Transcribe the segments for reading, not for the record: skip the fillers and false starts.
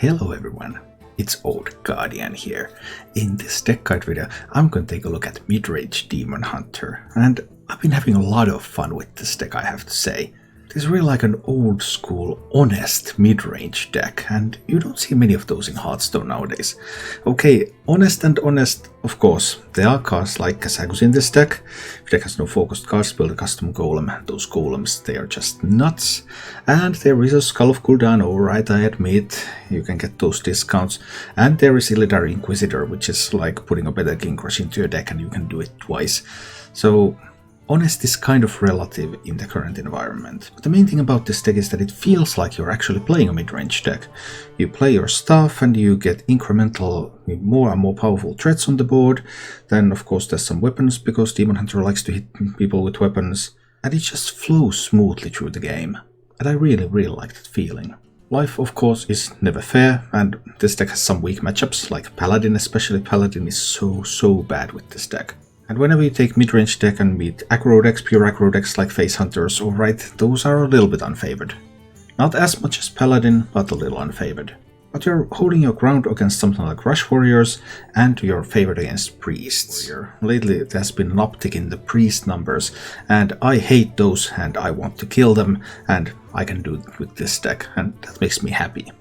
Hello everyone, it's Old Guardian here. In this deck guide video, I'm going to take a look at Midrange Demon Hunter, and I've been having a lot of fun with this deck, I have to say. It's really like an old school, honest mid-range deck, and you don't see many of those in Hearthstone nowadays. Okay, honest, of course, there are cards like Kazakus in this deck. If the deck has no focused cards, build a custom golem. Those golems, they are just nuts. And there is a Skull of Gul'dan, alright, I admit, you can get those discounts. And there is Illidari Inquisitor, which is like putting a better King Crush into your deck and you can do it twice. So honest is kind of relative in the current environment. But the main thing about this deck is that it feels like you're actually playing a mid-range deck. You play your stuff and you get incremental, more and more powerful threats on the board. Then of course there's some weapons, because Demon Hunter likes to hit people with weapons. And it just flows smoothly through the game. And I really like that feeling. Life of course is never fair, and this deck has some weak matchups, like Paladin especially. Paladin is so bad with this deck. And whenever you take mid-range deck and meet aggro decks, pure aggro decks like Face Hunters, alright, those are a little bit unfavored. Not as much as Paladin, but a little unfavored. But you're holding your ground against something like Rush Warriors, and you're favored against Priests. Lately there's been an uptick in the Priest numbers, and I hate those and I want to kill them, and I can do it with this deck, and that makes me happy.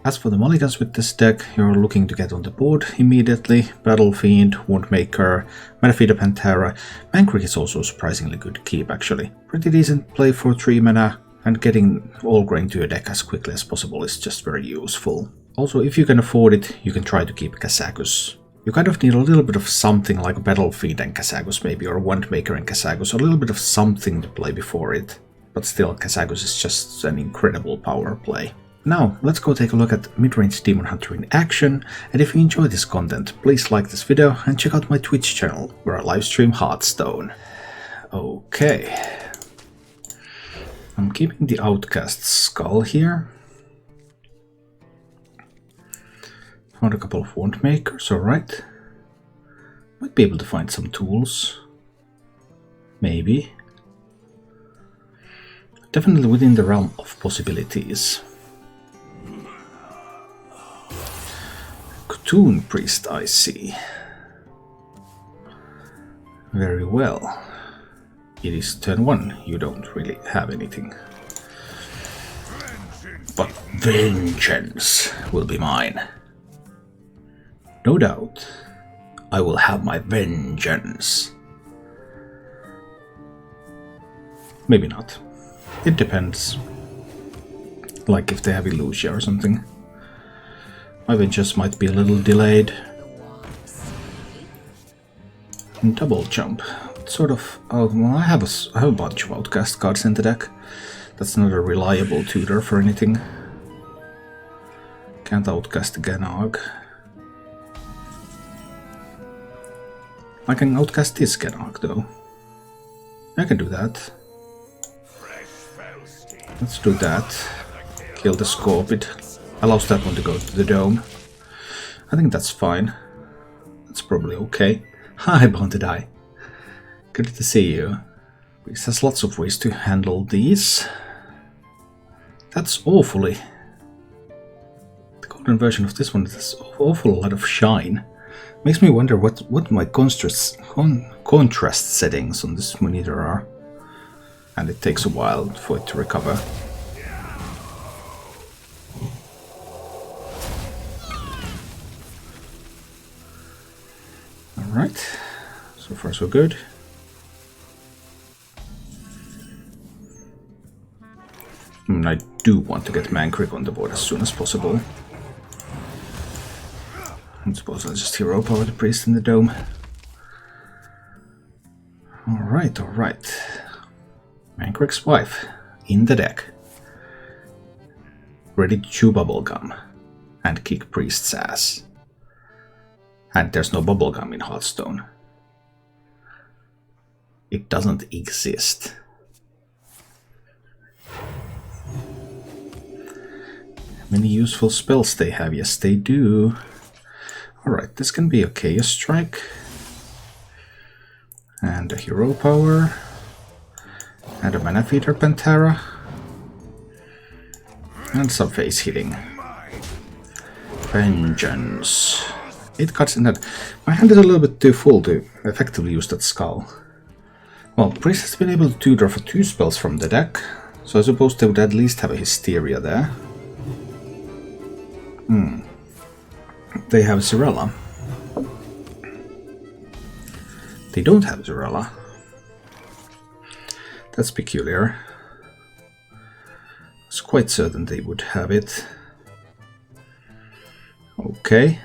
As for the mulligans with this deck, you're looking to get on the board immediately. Battle Fiend, Woundmaker, Metafeeder Pantera. Mankrik is also surprisingly good to keep actually. Pretty decent play for 3 mana, and getting all grain to your deck as quickly as possible is just very useful. Also, if you can afford it, you can try to keep Kazakus. You kind of need a little bit of something like Battle Fiend and Kazakus maybe, or Woundmaker and Kazakus, a little bit of something to play before it. But still, Kazakus is just an incredible power play. Now, let's go take a look at Midrange Demon Hunter in action, and if you enjoy this content, please like this video and check out my Twitch channel, where I livestream Hearthstone. Okay. I'm keeping the Outcast Skull here. Found a couple of Woundmakers, alright. Might be able to find some tools. Maybe. Definitely within the realm of possibilities. Toon Priest, I see. Very well. It is turn 1, you don't really have anything. But vengeance will be mine. No doubt, I will have my vengeance. Maybe not. It depends. Like if they have Illusia or something. My vengeance might be a little delayed. And double jump. Sort of. Oh, well, I have a bunch of Outcast cards in the deck. That's not a reliable tutor for anything. Can't outcast Ganag. I can outcast this Ganag though. I can do that. Let's do that. Kill the Scorpid. Allows that one to go to the dome. I think that's fine. That's probably okay. Hi, Bound to Die. Good to see you. Because there's lots of ways to handle these. That's awfully... The golden version of this one has an awful lot of shine. Makes me wonder what my contrast settings on this monitor are. And it takes a while for it to recover. Alright, so far so good. I do want to get Mankrik on the board as soon as possible. I suppose I'll just hero power the priest in the dome. Alright. Mankrik's wife in the deck. Ready to chew bubblegum and kick priest's ass. And there's no bubblegum in Hearthstone. It doesn't exist. Many useful spells they have, yes they do. Alright, this can be a Chaos Strike. And a Hero Power. And a Metafeeder Pantera. And some face hitting. Vengeance. 8 cards in that. My hand is a little bit too full to effectively use that skull. Well, Priest has been able to 2-draw for 2 spells from the deck, so I suppose they would at least have a Hysteria there. They have Zerella. They don't have Zerella. That's peculiar. I was quite certain they would have it. Okay.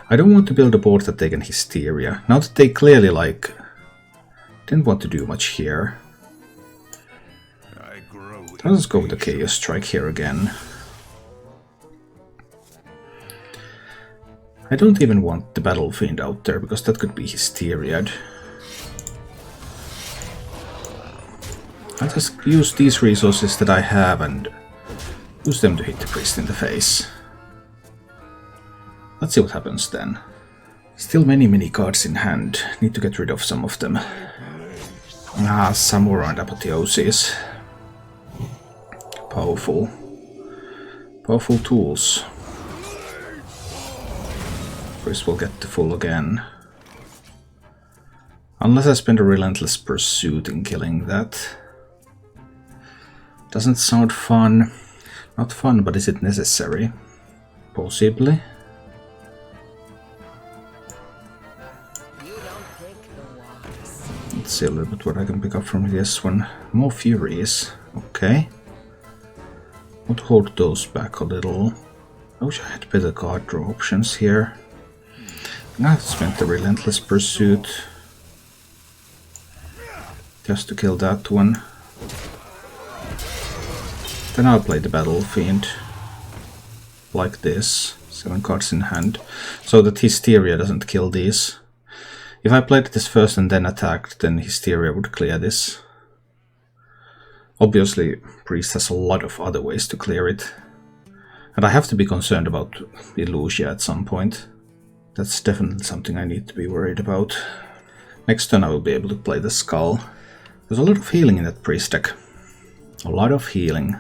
I don't want to build a board that they can Hysteria. Now that they clearly, like, didn't want to do much here. Let's go with the Chaos Strike here again. I don't even want the Battle Fiend out there, because that could be Hysteria'd. I'll just use these resources that I have and use them to hit the Priest in the face. Let's see what happens then. Still many cards in hand. Need to get rid of some of them. Samurai and Apotheosis. Powerful. Powerful tools. Priest will get the full again. Unless I spend a Relentless Pursuit in killing that. Doesn't sound fun. Not fun, but is it necessary? Possibly. Let's see a little bit what I can pick up from this one. More Furies. Okay. Would hold those back a little. I wish I had better card draw options here. I've spent the Relentless Pursuit just to kill that one. Then I'll play the Battle Fiend like this, 7 cards in hand, so that Hysteria doesn't kill these. If I played this first and then attacked, then Hysteria would clear this. Obviously, Priest has a lot of other ways to clear it, and I have to be concerned about Illusia at some point. That's definitely something I need to be worried about. Next turn I will be able to play the Skull. There's a lot of healing in that Priest deck. A lot of healing.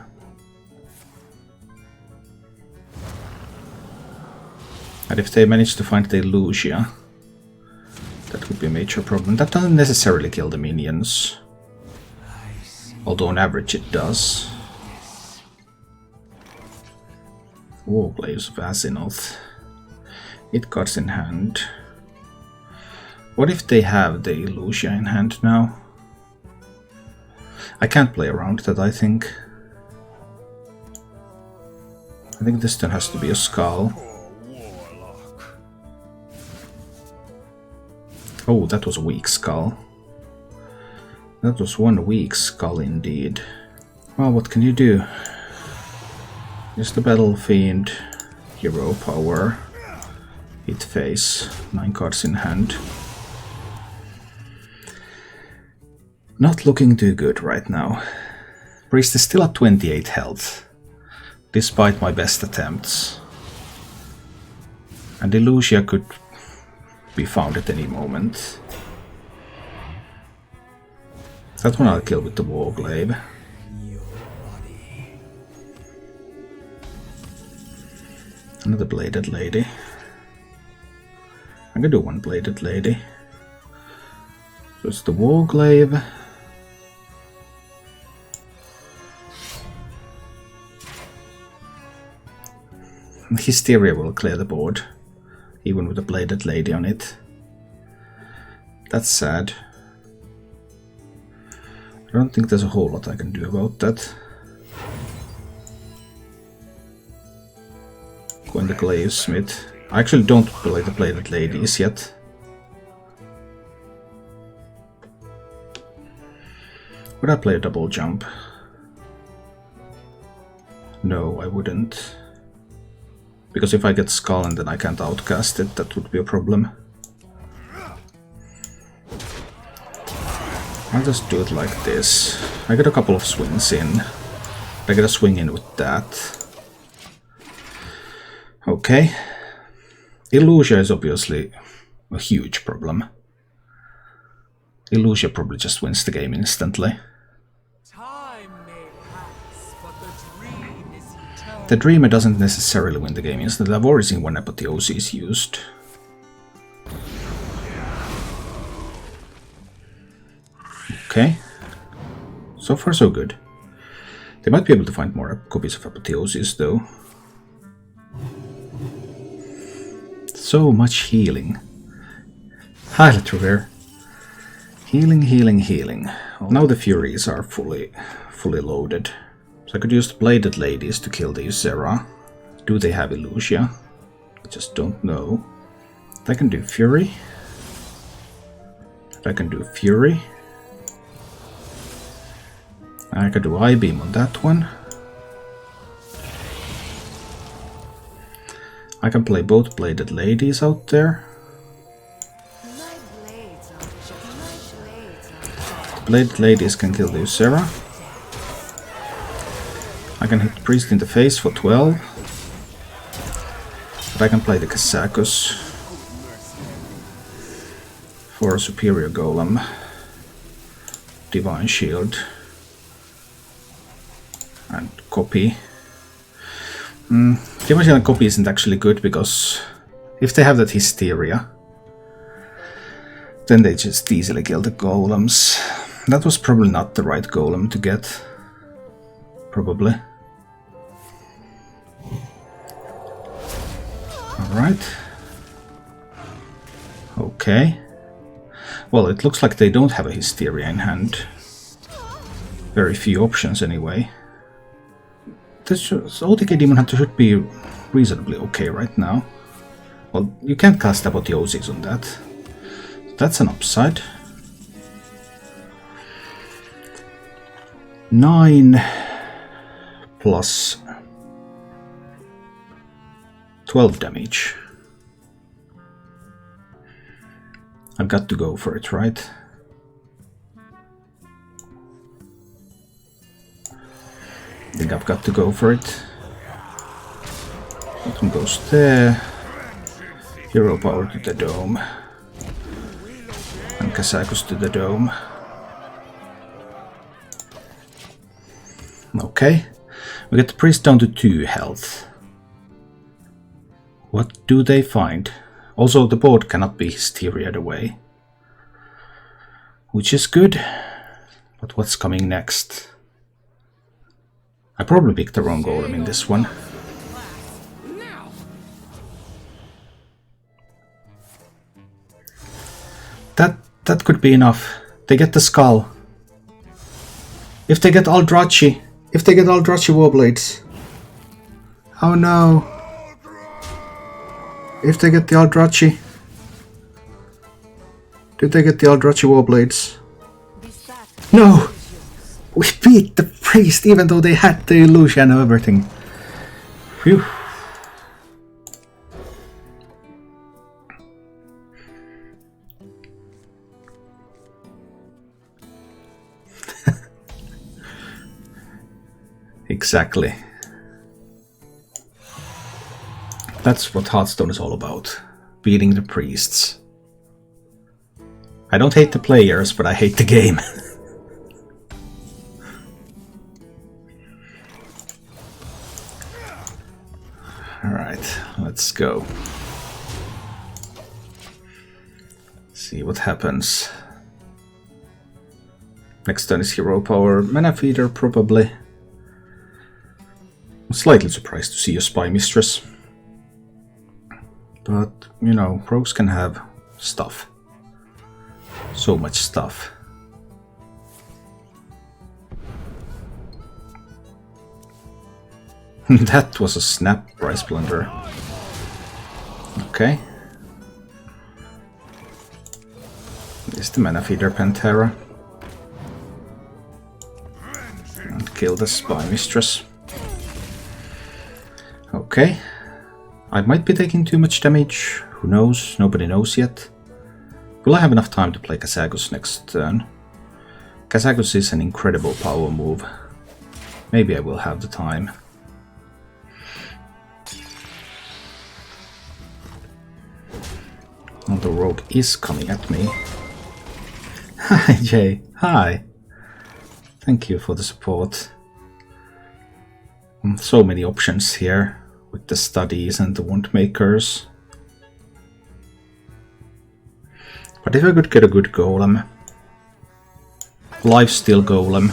And if they manage to find the Illusia, that would be a major problem. That doesn't necessarily kill the minions. Although on average it does. Warglaves of Azimuth. 8 cards in hand. What if they have the Illusia in hand now? I can't play around that, I think. I think this turn has to be a Skull. Oh, that was a weak Skull. That was one weak Skull indeed. Well, what can you do? Here's the Battle Fiend. Hero power. Hit face. 9 cards in hand. Not looking too good right now. Priest is still at 28 health, despite my best attempts. And Illusia could be found at any moment. That one I'll kill with the Warglaive. Another Bladed Lady. I can do one Bladed Lady. So it's the Warglaive. Hysteria will clear the board, even with a Bladed Lady on it. That's sad. I don't think there's a whole lot I can do about that. Go in the Gravesmith. I actually don't play the Bladed Ladies yet. Would I play a double jump? No, I wouldn't. Because if I get Skull and then I can't outcast it, that would be a problem. I'll just do it like this. I get a couple of swings in. I get a swing in with that. Okay. Illusia is obviously a huge problem. Illusia probably just wins the game instantly. Time may pass, but the dream is eternal. The Dreamer doesn't necessarily win the game. Instead, I've already seen one apotheosis used. Okay. So far so good. They might be able to find more copies of apotheosis though. So much healing. Highly rare. Healing, healing, healing. Well, now the Furies are fully loaded. So I could use the Bladed Ladies to kill the Ysera. Do they have Illusia? I just don't know. I can do Fury. I can do Fury. I can do I-Beam on that one. I can play both Bladed Ladies out there. Bladed Ladies can kill the Ysera. I can hit Priest in the face for 12. But I can play the Kazakus for a superior golem. Divine Shield. And copy. Divine Shield and copy isn't actually good because if they have that Hysteria, then they just easily kill the golems. That was probably not the right golem to get. Probably. Alright. Okay. Well, it looks like they don't have a Hysteria in hand. Very few options anyway. This OTK Demon Hunter should be reasonably okay right now. Well, you can't cast Apotheosis on that. That's an upside. 9 plus 12 damage. I've got to go for it, right? I think I've got to go for it. That one goes there. Hero power to the dome. And Kazakus to the dome. Okay. We get the priest down to 2 health. What do they find? Also, the board cannot be Hysteria'd away. Which is good. But what's coming next? I probably picked the wrong golem in this one. That could be enough. They get the skull. If they get Aldrachi. If they get Aldrachi Warblades. Oh no. If they get the Aldrachi. Did they get the Aldrachi Warblades? No! We beat the priest even though they had the illusion and everything. Phew. Exactly. That's what Hearthstone is all about. Beating the priests. I don't hate the players, but I hate the game. Alright, let's go. See what happens. Next turn is Hero Power. Mana Feeder, probably. I'm slightly surprised to see a Spy Mistress. But, you know, rogues can have stuff. So much stuff. That was a snap price blunder. Okay. This is the Mana Feeder Pantera. And kill the Spy Mistress. Okay. I might be taking too much damage. Who knows? Nobody knows yet. Will I have enough time to play Kazakus next turn? Kazakus is an incredible power move. Maybe I will have the time. And the rogue is coming at me. Hi Jay, hi! Thank you for the support. So many options here with the studies and the wound makers. But if I could get a good golem, lifesteal golem,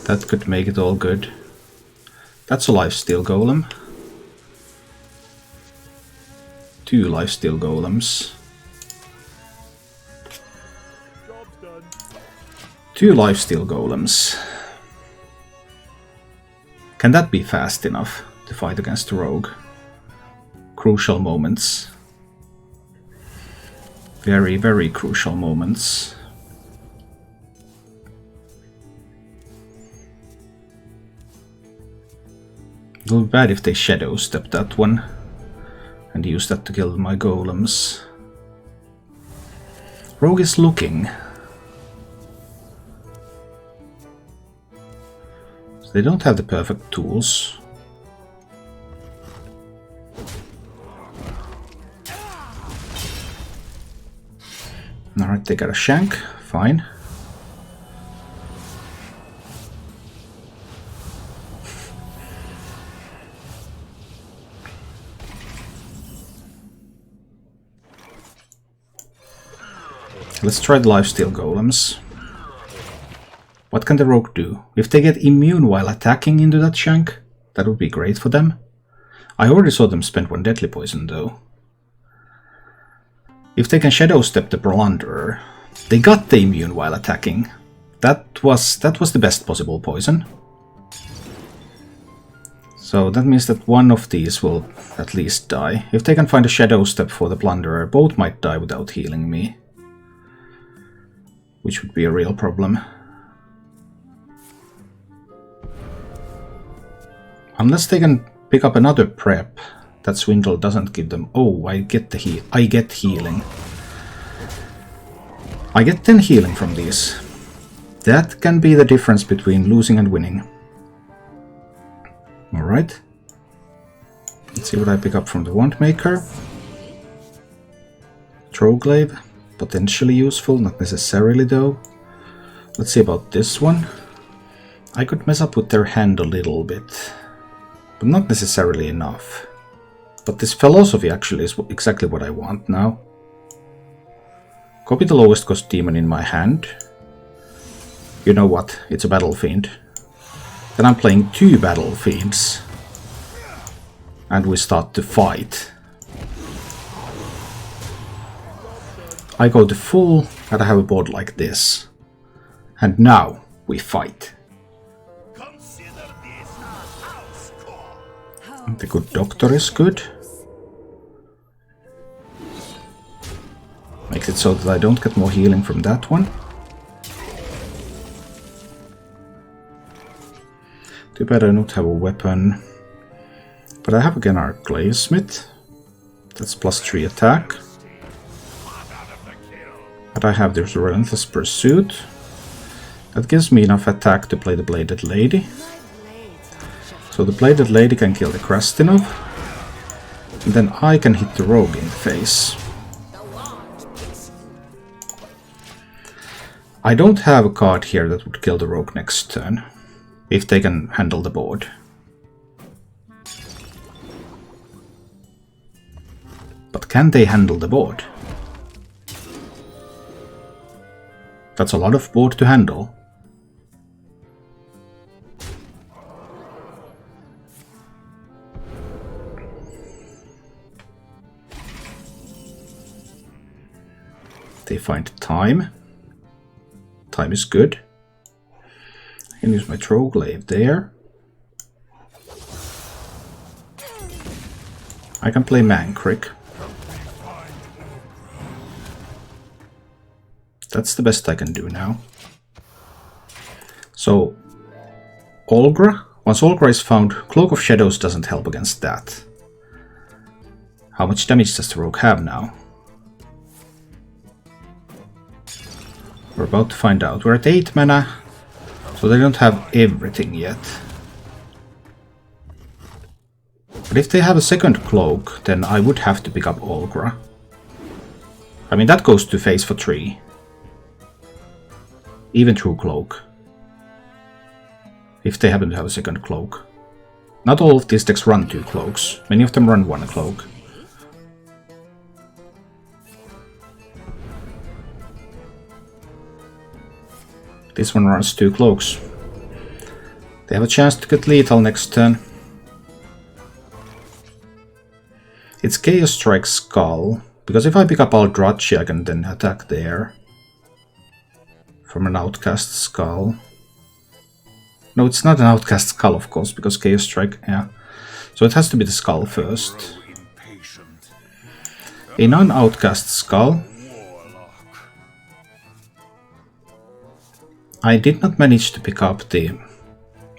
that could make it all good. That's a lifesteal golem. 2 lifesteal golems. 2 lifesteal golems. Can that be fast enough to fight against a rogue? Crucial moments. Very, very crucial moments. It would be bad if they shadow step that one and use that to kill my golems. Rogue is looking. So they don't have the perfect tools. Alright, they got a shank. Fine. Let's try the lifesteal golems. What can the rogue do? If they get immune while attacking into that shank, that would be great for them. I already saw them spend 1 deadly poison though. If they can shadow step the blunderer, they got the immune while attacking. That was the best possible poison. So that means that one of these will at least die. If they can find a shadow step for the blunderer, both might die without healing me. Which would be a real problem. Unless they can pick up another prep that Swindle doesn't give them. Oh, I get healing. I get 10 healing from these. That can be the difference between losing and winning. Alright. Let's see what I pick up from the Wand Maker. Trogglaive. Potentially useful, not necessarily though. Let's see about this one. I could mess up with their hand a little bit, but not necessarily enough. But this philosophy actually is exactly what I want now. Copy the lowest cost demon in my hand. You know what? It's a Battle Fiend. Then I'm playing 2 Battle Fiends. And we start to fight. I go to full and I have a board like this. And now we fight. The good doctor is good. Makes it so that I don't get more healing from that one. Too bad I don't have a weapon. But I have again our Glazesmith. That's +3 attack. But I have this Relentless Pursuit. That gives me enough attack to play the Bladed Lady. So the Bladed Lady can kill the Krastinov. And then I can hit the Rogue in the face. I don't have a card here that would kill the Rogue next turn. If they can handle the board. But can they handle the board? That's a lot of board to handle. They find time. Time is good. I can use my Trogglaive there. I can play Mankrik. That's the best I can do now. So, Olgra. Once Olgra is found, Cloak of Shadows doesn't help against that. How much damage does the Rogue have now? We're about to find out. We're at 8 mana, so they don't have everything yet. But if they have a second Cloak, then I would have to pick up Olgra. I mean, that goes to face for 3. Even through Cloak. if they happen to have a second cloak. Not all of these decks run 2 cloaks, many of them run 1 cloak. This one runs 2 cloaks. They have a chance to get lethal next turn. It's Chaos Strike Skull, because if I pick up Eldrazi I can then attack there. From an Outcast Skull. No, it's not an Outcast Skull, of course, because Chaos Strike, yeah. So it has to be the Skull first. A non-Outcast Skull. I did not manage to pick up the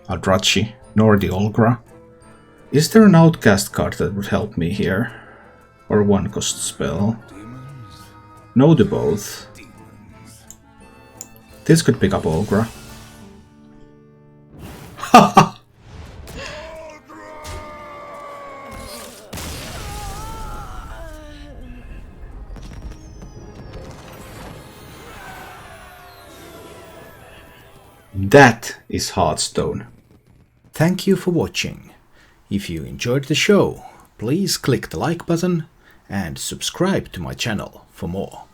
Eldrazi, nor the Olgra. Is there an Outcast card that would help me here? Or 1-cost spell? No to both. This could pick up Olgra. Haha! That is Hearthstone. Thank you for watching. If you enjoyed the show, please click the like button and subscribe to my channel for more.